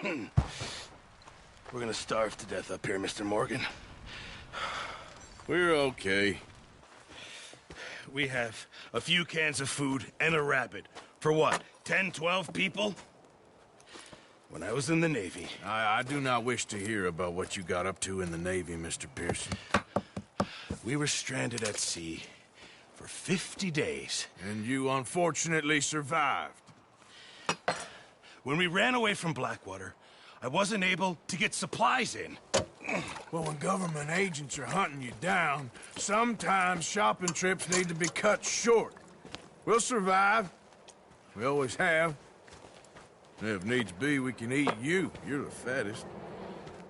We're gonna starve to death up here, Mr. Morgan. We're okay. We have a few cans of food and a rabbit. For what, 10, 12 people? When I was in the Navy... I do not wish to hear about what you got up to in the Navy, Mr. Pearson. We were stranded at sea for 50 days. And you unfortunately survived. When we ran away from Blackwater, I wasn't able to get supplies in. Well, when government agents are hunting you down, sometimes shopping trips need to be cut short. We'll survive. We always have. And if needs be, we can eat you. You're the fattest.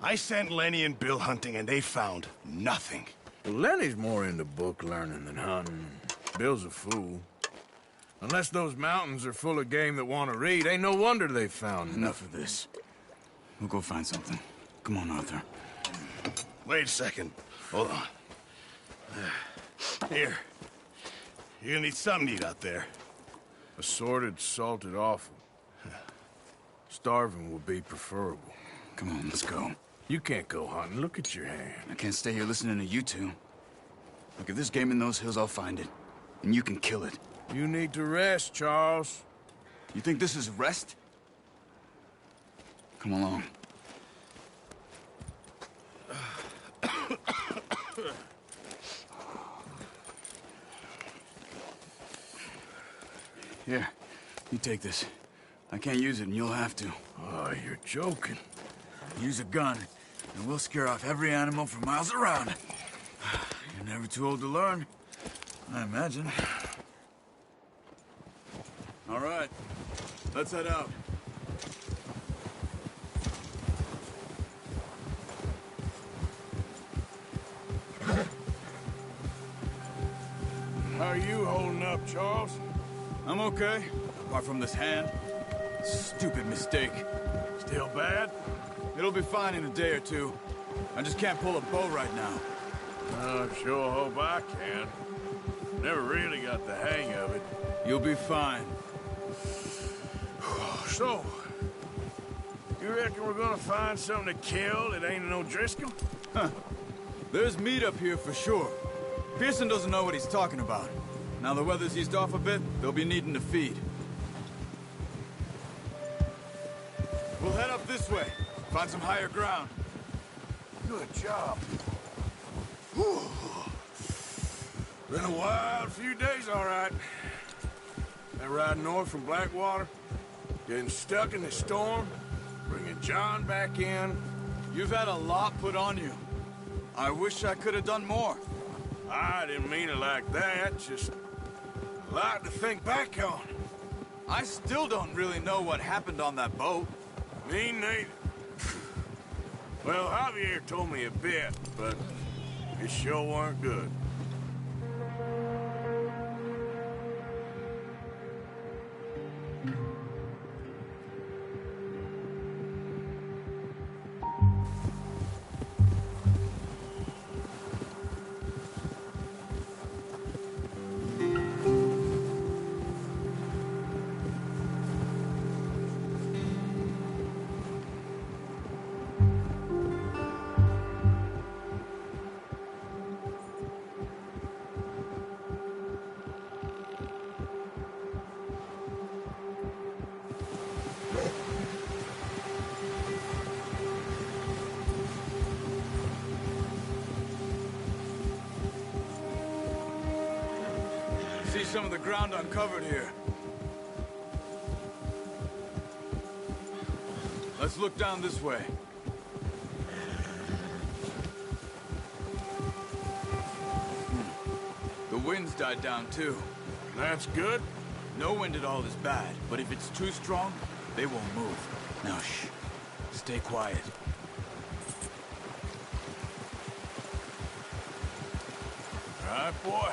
I sent Lenny and Bill hunting, and they found nothing. Well, Lenny's more into book learning than hunting. Bill's a fool. Unless those mountains are full of game that want to read, ain't no wonder they found Enough of this. We'll go find something. Come on, Arthur. Wait a second. Hold on. Here. You're gonna need something to eat out there. Assorted, salted offal. Starving would be preferable. Come on, let's go. You can't go hunting. Look at your hand. I can't stay here listening to you two. Look, if there's game in those hills, I'll find it. And you can kill it. You need to rest, Charles. You think this is rest? Come along. Here, you take this. I can't use it, and you'll have to. Oh, you're joking. Use a gun, and we'll scare off every animal for miles around. You're never too old to learn, I imagine. All right, let's head out. How are you holding up, Charles? I'm okay, apart from this hand. Stupid mistake. Still bad? It'll be fine in a day or two. I just can't pull a bow right now. I sure hope I can. Never really got the hang of it. You'll be fine. So, you reckon we're gonna find something to kill that ain't no Driscoll? Huh. There's meat up here for sure. Pearson doesn't know what he's talking about. Now the weather's eased off a bit, they'll be needing to feed. We'll head up this way. Find some higher ground. Good job. Whew. Been a wild few days, all right. That ride north from Blackwater, getting stuck in the storm, bringing John back in. You've had a lot put on you. I wish I could have done more. I didn't mean it like that, just a lot to think back on. I still don't really know what happened on that boat. Me neither. Well, Javier told me a bit, but it sure weren't good. See some of the ground uncovered here. Let's look down this way. The wind's died down too. That's good. No wind at all is bad, but if it's too strong, they won't move. Now shh. Stay quiet. All right, boy.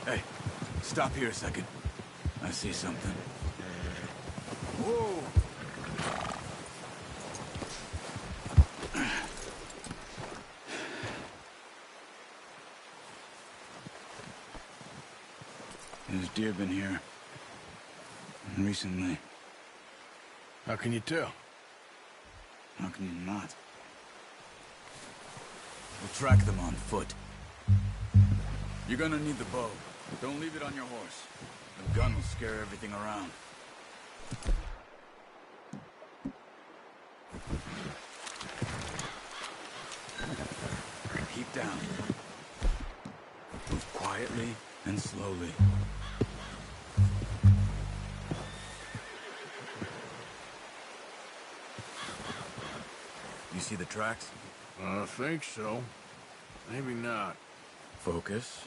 Hey, stop here a second. I see something. Whoa! There's deer been here. Recently. How can you tell? How can you not? We'll track them on foot. You're gonna need the bow. Don't leave it on your horse. The gun will scare everything around. Keep down. Move quietly and slowly. You see the tracks? I think so. Maybe not. Focus.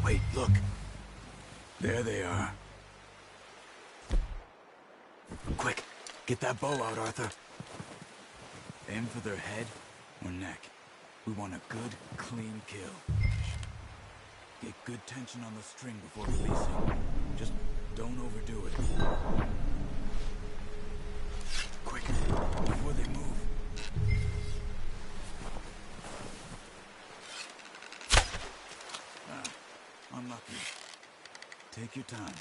Wait, look. There they are. Quick, get that bow out, Arthur. Aim for their head or neck. We want a good, clean kill. Get good tension on the string before releasing. Just don't overdo it. Quick, before they move. Unlucky. Take your time.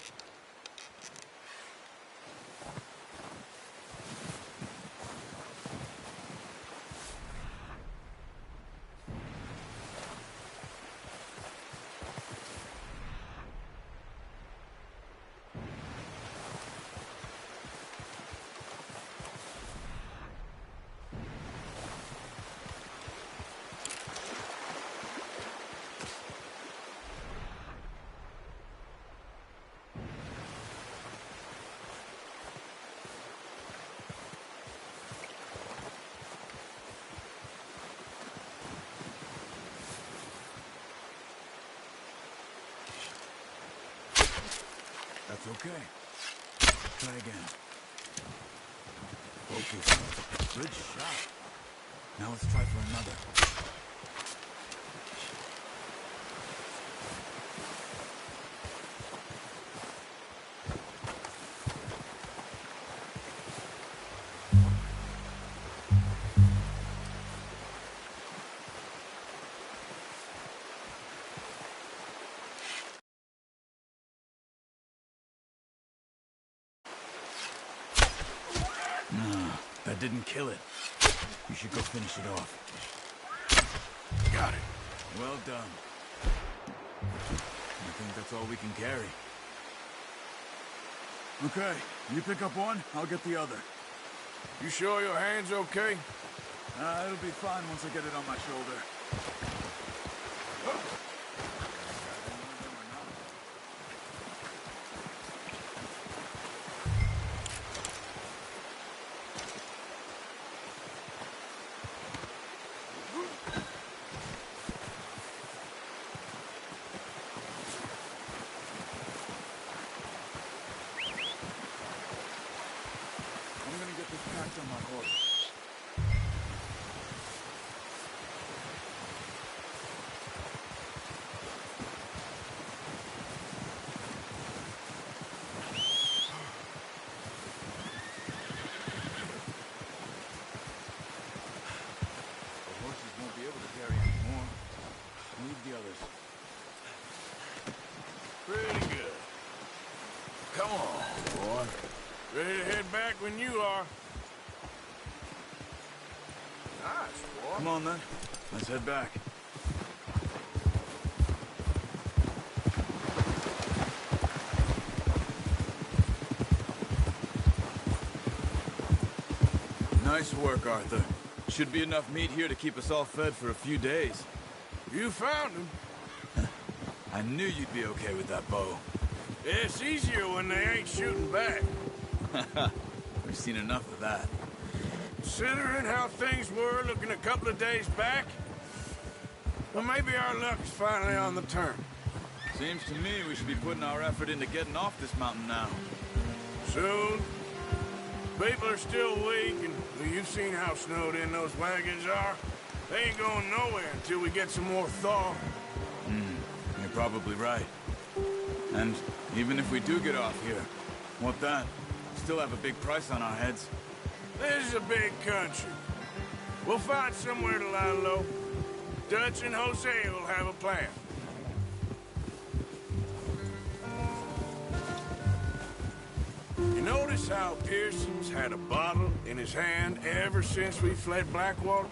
That's okay. Try again. Focus. Good shot. Now let's try for another. No, that didn't kill it. You should go finish it off. Got it. Well done. I think that's all we can carry. Okay, you pick up one, I'll get the other. You sure your hand's okay? It'll be fine once I get it on my shoulder. I'm gonna get this packed on my horse. when you are. Nice, boy. Come on, then. Let's head back. Nice work, Arthur. Should be enough meat here to keep us all fed for a few days. You found him. I knew you'd be okay with that bow. It's easier when they ain't shooting back. We've seen enough of that. Considering how things were looking a couple of days back, well, maybe our luck is finally on the turn. Seems to me we should be putting our effort into getting off this mountain now. Soon. People are still weak, and well, you've seen how snowed in those wagons are. They ain't going nowhere until we get some more thaw. You're probably right. And even if we do get off here, what then? Still have a big price on our heads. This is a big country. We'll find somewhere to lie low. Dutch and Hosea will have a plan. You notice how Pearson's had a bottle in his hand ever since we fled Blackwater?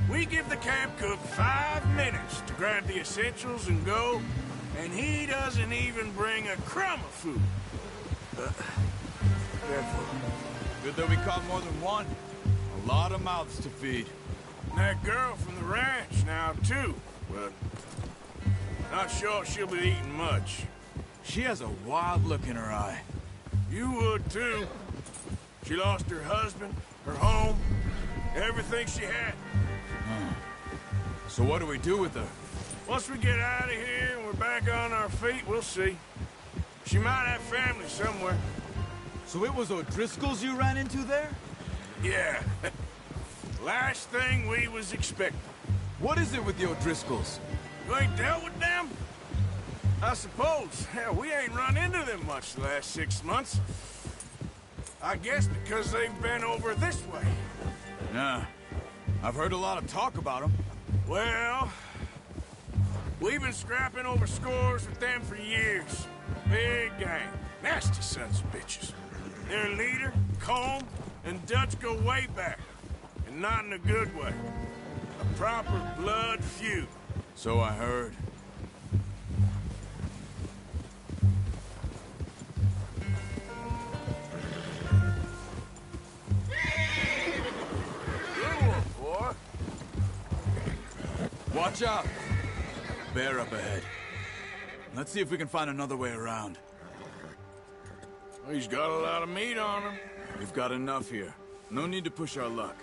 We give the camp cook 5 minutes to grab the essentials and go, and he doesn't even bring a crumb of food. Careful. Good that we caught more than one. A lot of mouths to feed. And that girl from the ranch now, too. But not sure she'll be eating much. She has a wild look in her eye. You would, too. She lost her husband, her home, everything she had. So what do we do with her? Once we get out of here and we're back on our feet, we'll see. She might have family somewhere. So it was O'Driscoll's you ran into there? Yeah. Last thing we was expecting. What is it with the O'Driscolls? You ain't dealt with them? I suppose. Hell, we ain't run into them much the last 6 months. I guess because they've been over this way. Yeah. I've heard a lot of talk about them. Well, we've been scrapping over scores with them for years. Big gang. Nasty sons of bitches. Their leader, Colm, and Dutch go way back. And not in a good way. A proper blood feud. So I heard. Good one, boy. Watch out! Bear up ahead. Let's see if we can find another way around. He's got a lot of meat on him. We've got enough here. No need to push our luck.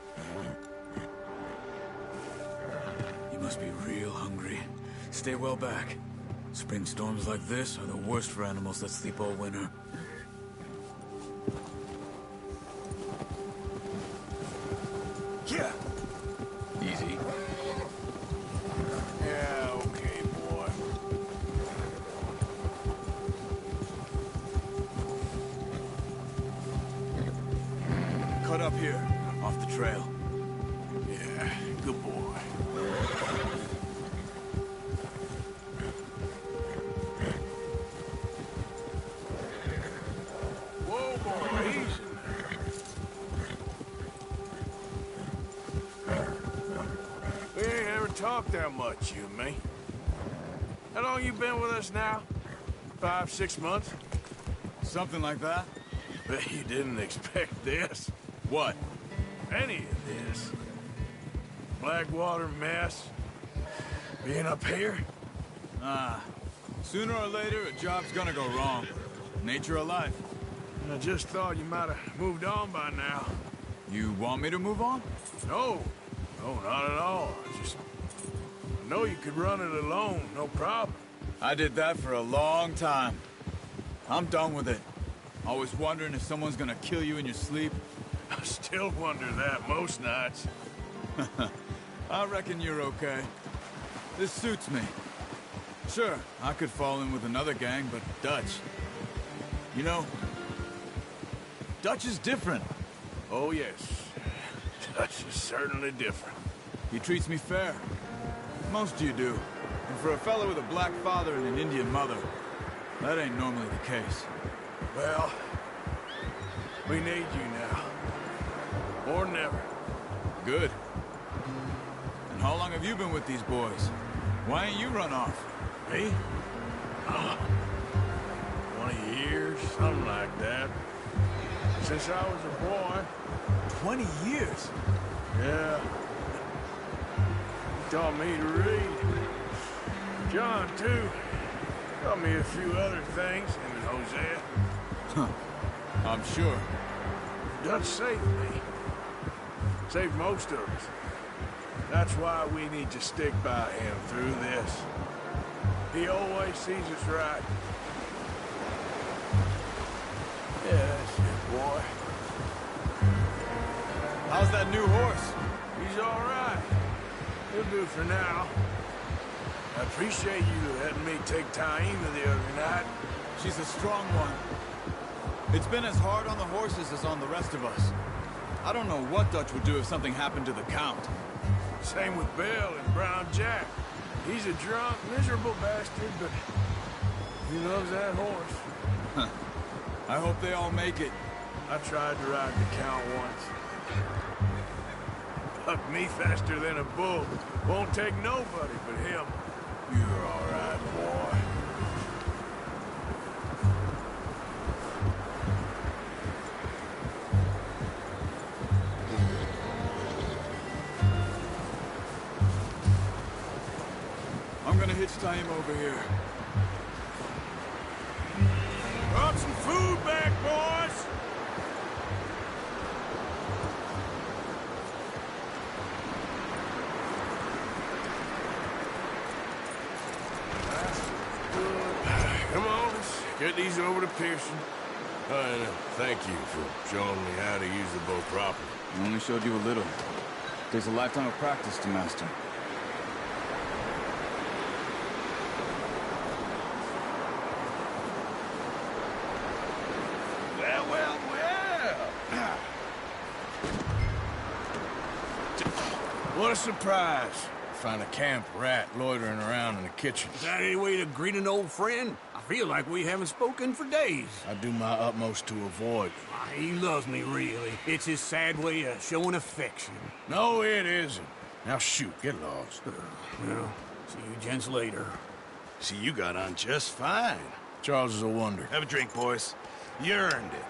You must be real hungry. Stay well back. Spring storms like this are the worst for animals that sleep all winter. Yeah. Easy. Yeah, okay, boy. Cut up here, off the trail. Yeah, good boy. Whoa, boy, easy. We ain't ever talked that much, you and me. How long you been with us now? 5, 6 months? Something like that? Bet you didn't expect this. What? Any of this. Blackwater mess. Being up here. Sooner or later, a job's gonna go wrong. Nature of life. I just thought you might have moved on by now. You want me to move on? No. No, not at all. I know you could run it alone, no problem. I did that for a long time. I'm done with it. Always wondering if someone's gonna kill you in your sleep. I still wonder that most nights. I reckon you're okay. This suits me. Sure, I could fall in with another gang, but Dutch... You know, Dutch is different. Oh, yes. Dutch is certainly different. He treats me fair. Most of you do. And for a fellow with a black father and an Indian mother, that ain't normally the case. Well, We need you now. More than ever. Good. And how long have you been with these boys? Why ain't you run off? Me? 20 years, something like that. Since I was a boy. 20 years? Yeah. He taught me to read. John, too. Taught me a few other things, him and Hosea. Huh. I'm sure. Dutch saved me. Saved most of us. That's why we need to stick by him through this. He always sees us right. Yeah, that's it, boy. How's that new horse? He's all right. He'll do for now. I appreciate you letting me take Taima the other night. She's a strong one. It's been as hard on the horses as on the rest of us. I don't know what Dutch would do if something happened to the Count. Same with Bill and Brown Jack. He's a drunk, miserable bastard, but he loves that horse. Huh. I hope they all make it. I tried to ride the Count once. Bucked me faster than a bull. Won't take nobody but him. You're all right, boy. I'm gonna hitch Taima over here. Brought some food back, boys! Come on, let's get these over to Pearson. And thank you for showing me how to use the bow properly. I only showed you a little. Takes a lifetime of practice to master. Well, well, well. What a surprise. Find a camp rat loitering around in the kitchen. Is that any way to greet an old friend? I feel like we haven't spoken for days. I do my utmost to avoid. He loves me, really. It's his sad way of showing affection. No, it isn't. Now shoot, get lost. Well, see you gents later. See, you got on just fine. Charles is a wonder. Have a drink, boys. You earned it.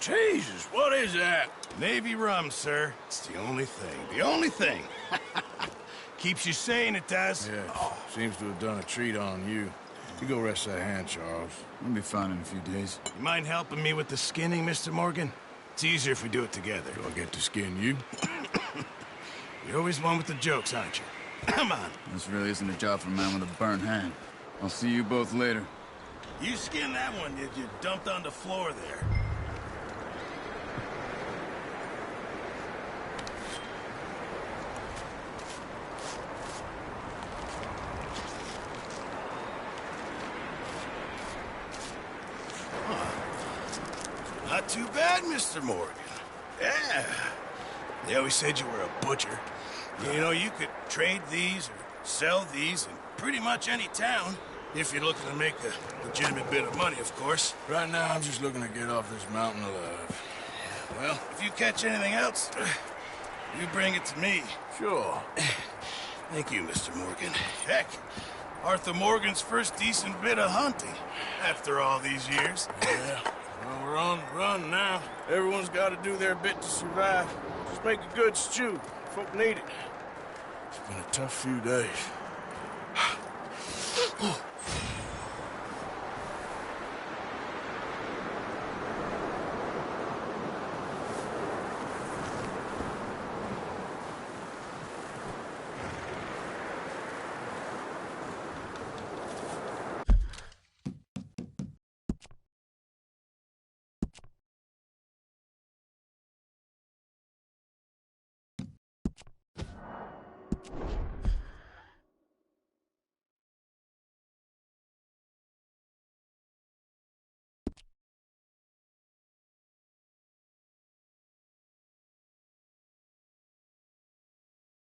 Jesus, what is that? Navy rum, sir. It's the only thing. The only thing. Keeps you sane, it does. Yeah, seems to have done a treat on you. You go rest that hand, Charles. I'll be fine in a few days. You mind helping me with the skinning, Mr. Morgan? It's easier if we do it together. Do I get to skin you? You're always one with the jokes, aren't you? Come on. This really isn't a job for a man with a burnt hand. I'll see you both later. You skinned that one you dumped on the floor there. Not too bad, Mr. Morgan. Yeah. They always said you were a butcher. You know, you could trade these or sell these in pretty much any town. If you're looking to make a legitimate bit of money, of course. Right now, I'm just looking to get off this mountain alive. Well, if you catch anything else, you bring it to me. Sure. Thank you, Mr. Morgan. Heck, Arthur Morgan's first decent bit of hunting after all these years. Yeah. Well, we're on the run now. Everyone's got to do their bit to survive. Just make a good stew. Folk need it. It's been a tough few days.